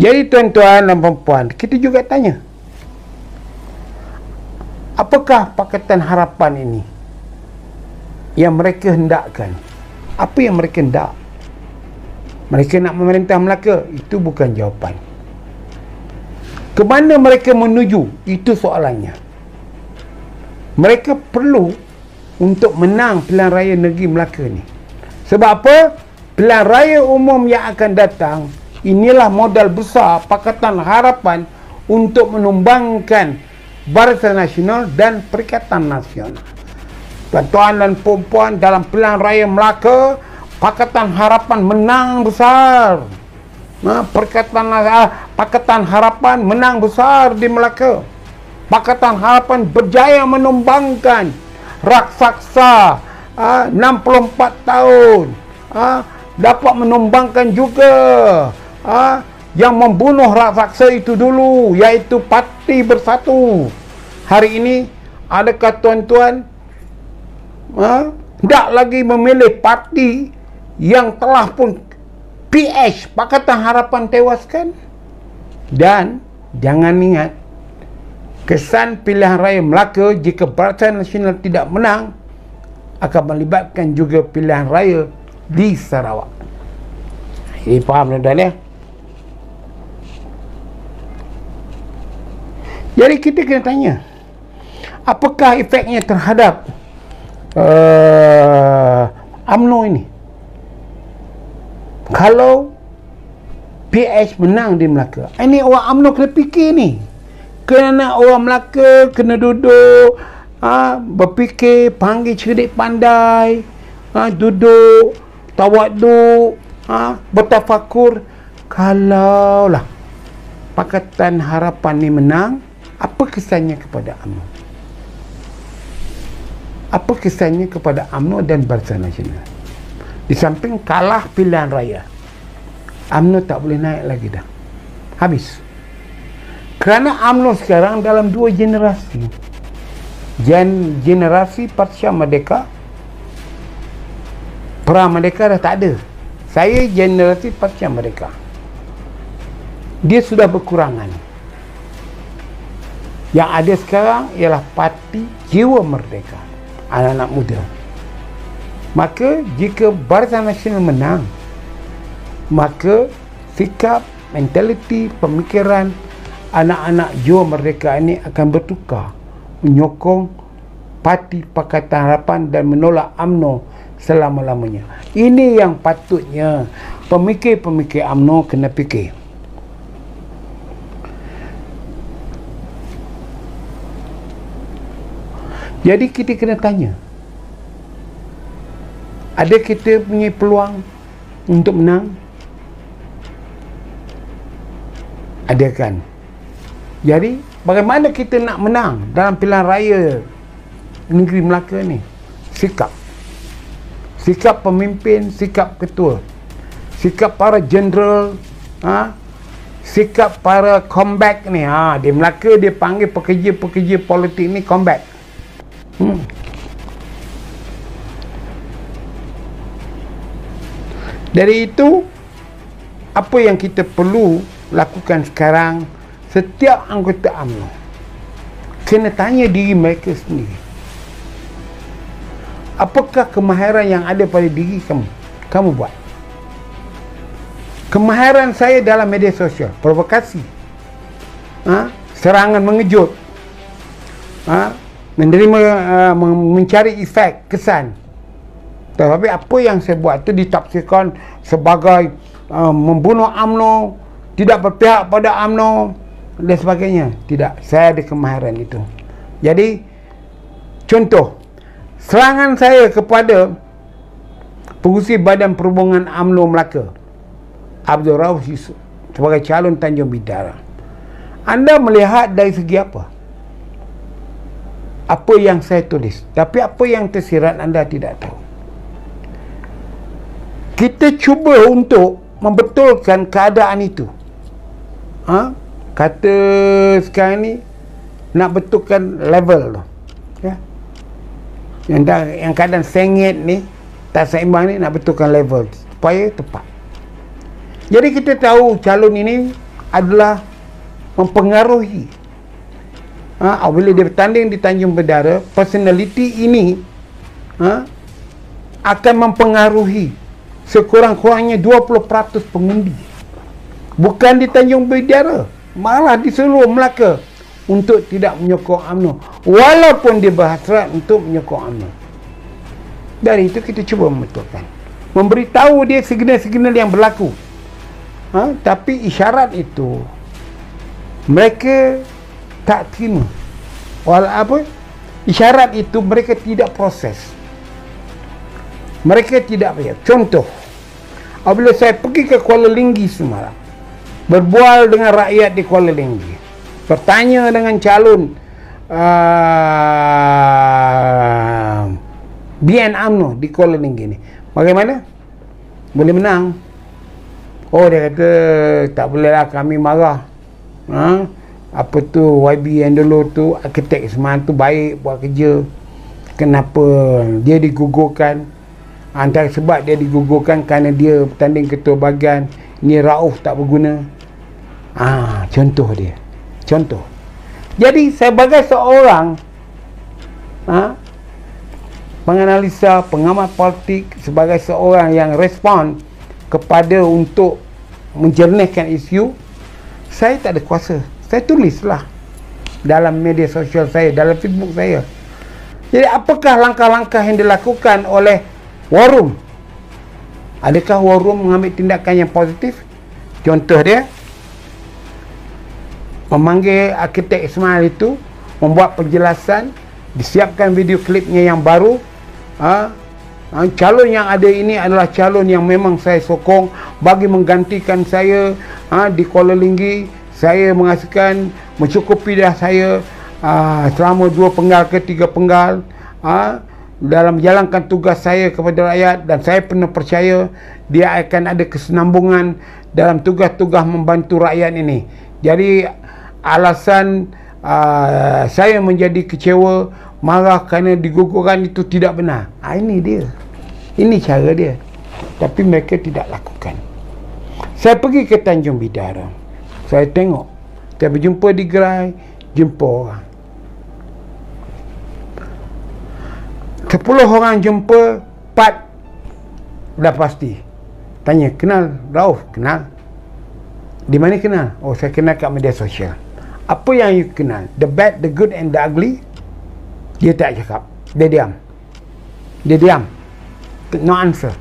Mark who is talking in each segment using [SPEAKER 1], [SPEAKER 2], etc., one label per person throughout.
[SPEAKER 1] Jadi tuan-tuan dan puan-puan, kita juga tanya, apakah Pakatan Harapan ini yang mereka hendakkan? Apa yang mereka hendak? Mereka nak memerintah Melaka? Itu bukan jawapan. Ke mana mereka menuju? Itu soalannya. Mereka perlu untuk menang pilihan raya negeri Melaka ni. Sebab apa? Pilihan raya umum yang akan datang, inilah modal besar Pakatan Harapan untuk menumbangkan Barisan Nasional dan Perikatan Nasional. Tuan-tuan dan puan-puan, dalam pilihan raya Melaka, Pakatan Harapan menang besar. Pakatan Harapan menang besar di Melaka. Pakatan Harapan berjaya menumbangkan raksasa 64 tahun. Dapat menumbangkan juga yang membunuh raksasa itu dulu, iaitu Parti Bersatu. Hari ini, adakah tuan-tuan tidak lagi memilih parti yang telah pun PH, Pakatan Harapan, tewaskan? Dan jangan ingat, kesan pilihan raya Melaka jika Barisan Nasional tidak menang akan melibatkan juga pilihan raya di Sarawak. Ini faham tuan-tuan ya? Jadi kita kena tanya, apakah efeknya terhadap UMNO ini kalau PH menang di Melaka? Ini orang UMNO kena fikir ni. Kena orang Melaka kena duduk, berfikir, panggil cerdik pandai, duduk tawaduk, bertafakur. Kalaulah Pakatan Harapan ni menang, apa kesannya kepada UMNO? Apa kesannya kepada UMNO dan Barisan Nasional? Di samping kalah pilihan raya, UMNO tak boleh naik lagi dah. Habis. Kerana UMNO sekarang dalam dua generasi. Generasi Pasca Merdeka, pra-merdeka dah tak ada. Saya generasi Pasca Merdeka. Dia sudah berkurangan. Yang ada sekarang ialah Parti Jiwa Merdeka, anak-anak muda. Maka jika Barisan Nasional menang, maka sikap, mentaliti, pemikiran anak-anak Jiwa Merdeka ini akan bertukar, menyokong Parti Pakatan Harapan dan menolak UMNO selama-lamanya. Ini yang patutnya pemikir-pemikir UMNO kena fikir. Jadi kita kena tanya, ada kita punya peluang untuk menang? Ada kan? Jadi bagaimana kita nak menang dalam pilihan raya negeri Melaka ni? Sikap pemimpin, sikap ketua, sikap para jeneral, sikap para combat ni. Di Melaka dia panggil pekerja-pekerja politik ni combat. Dari itu, apa yang kita perlu lakukan sekarang, setiap anggota UMNO kena tanya diri mereka sendiri, apakah kemahiran yang ada pada diri kamu buat? Kemahiran saya dalam media sosial, provokasi, serangan mengejut, mencari efek, kesan. Tetapi apa yang saya buat itu ditafsirkan sebagai membunuh UMNO, tidak berpihak pada UMNO dan sebagainya. Tidak, saya ada kemahiran itu. Jadi contoh, serangan saya kepada pengurusi Badan Perhubungan UMNO Melaka, Abdul Rauf Yusuf, sebagai calon Tanjung Bidara, anda melihat dari segi apa? Apa yang saya tulis, tapi apa yang tersirat anda tidak tahu. Kita cuba untuk membetulkan keadaan itu. Kata sekarang ni nak betulkan level tu, ya? Yang keadaan sengit ni, tak seimbang ni, nak betulkan level supaya tepat. Jadi kita tahu calon ini adalah mempengaruhi. Bila dia bertanding di Tanjung Bidara, personality ini akan mempengaruhi sekurang-kurangnya 20% pengundi. Bukan di Tanjung Bidara, malah di seluruh Melaka, untuk tidak menyokong UMNO, walaupun dia berhasrat untuk menyokong UMNO. Dari itu kita cuba membetulkan, memberitahu dia signal-signal yang berlaku. Tapi isyarat itu mereka tak terima. Isyarat itu mereka tidak proses, mereka tidak bayar. Contoh, apabila saya pergi ke Kuala Linggi semalam, berbual dengan rakyat di Kuala Linggi, bertanya dengan calon BN UMNO di Kuala Linggi ni, bagaimana boleh menang? Oh, dia kata tak bolehlah, kami marah. Apa tu, YB yang dulu tu, arkitek semalam tu baik buat kerja, kenapa dia digugurkan? Antara sebab dia digugurkan kerana dia bertanding ketua bahagian, ni Rauf tak berguna. Contoh dia, contoh. Jadi sebagai seorang penganalisa, pengamat politik, sebagai seorang yang respon kepada untuk menjernihkan isu, saya tak ada kuasa. Saya tulislah dalam media sosial saya, dalam Facebook saya. Jadi apakah langkah-langkah yang dilakukan oleh War Room? Adakah War Room mengambil tindakan yang positif? Contoh dia, memanggil arkitek Ismail itu, membuat penjelasan, disiapkan video klipnya yang baru. Calon yang ada ini adalah calon yang memang saya sokong bagi menggantikan saya di Kuala Linggi. Saya menghasilkan mencukupi dah saya selama 2 penggal ke 3 penggal dalam menjalankan tugas saya kepada rakyat, dan saya penuh percaya dia akan ada kesinambungan dalam tugas-tugas membantu rakyat ini. Jadi alasan saya menjadi kecewa, marah kerana digugurkan itu tidak benar. Ini dia, ini cara dia. Tapi mereka tidak lakukan. Saya pergi ke Tanjung Bidara, saya tengok, saya berjumpa di gerai, jumpa orang 10 orang jumpa, 4 dah pasti. Tanya, kenal Rauf? Kenal. Di mana kenal? Oh, saya kenal kat media sosial. Apa yang you kenal? The bad, the good and the ugly? Dia tak cakap. Dia diam. Dia diam. No answer.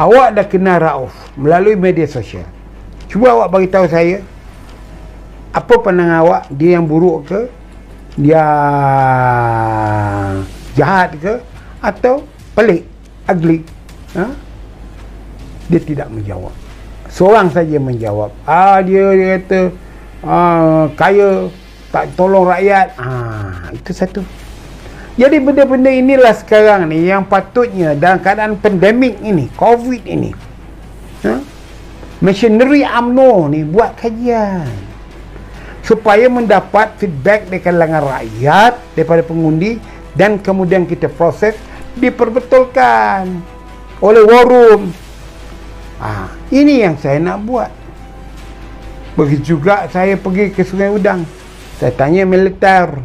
[SPEAKER 1] Awak dah kenal Rauf melalui media sosial. Cuba awak bagi tahu saya, apa pandangan awak? Dia yang buruk ke? Dia jahat ke? Atau pelik? Ugly? Dia tidak menjawab. Seorang saja menjawab. Dia kata kaya, tak tolong rakyat. Itu satu. Jadi benda-benda inilah sekarang ni yang patutnya dalam keadaan pandemik ini, COVID ini, machinery UMNO ni buat kajian supaya mendapat feedback dari kalangan rakyat, daripada pengundi, dan kemudian kita proses, diperbetulkan oleh War Room. Ini yang saya nak buat. Begitu juga saya pergi ke Sungai Udang, saya tanya militer,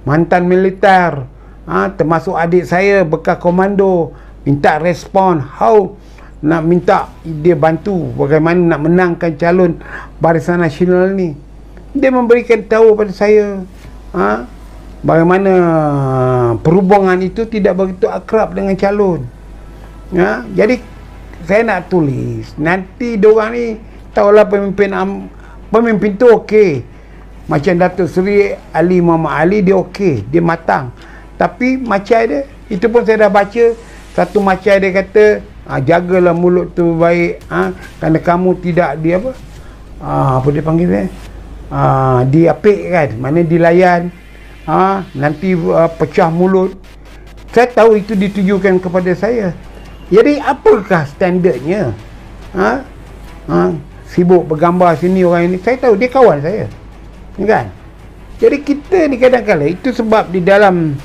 [SPEAKER 1] mantan militer, termasuk adik saya bekas komando, minta respon how nak minta dia bantu bagaimana nak menangkan calon Barisan Nasional ni. Dia memberikan tahu pada saya bagaimana perhubungan itu tidak begitu akrab dengan calon. Jadi saya nak tulis, nanti diorang ni tahulah pemimpin tu okey. Macam Datuk Seri Ali Muhammad Ali, dia okey, dia matang. Tapi macam dia, itu pun saya dah baca, satu macam dia kata, jagalah mulut tu baik, kerana kamu tidak apa dia panggil dia, diapik kan, mana dilayan, nanti pecah mulut. Saya tahu itu ditujukan kepada saya. Jadi apakah standardnya? Sibuk bergambar sini orang ini. Saya tahu dia kawan saya, kan? Jadi kita ni kadang-kadang, itu sebab di dalam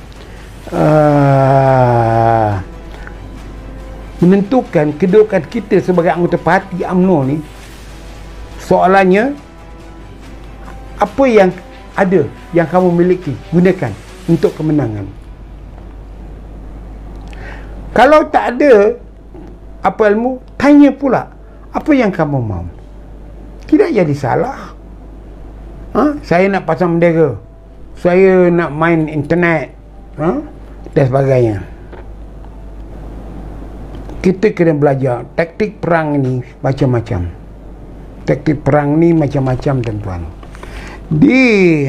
[SPEAKER 1] menentukan kedudukan kita sebagai anggota parti UMNO ni, soalannya Apa yang ada, yang kamu miliki, gunakan untuk kemenangan. Kalau tak ada apa ilmu, tanya pula apa yang kamu mahu. Tidak jadi salah. Saya nak pasang bendera, saya nak main internet, dan sebagainya. Kita kena belajar taktik perang ni macam-macam. Taktik perang ni macam-macam, tuan-tuan. Di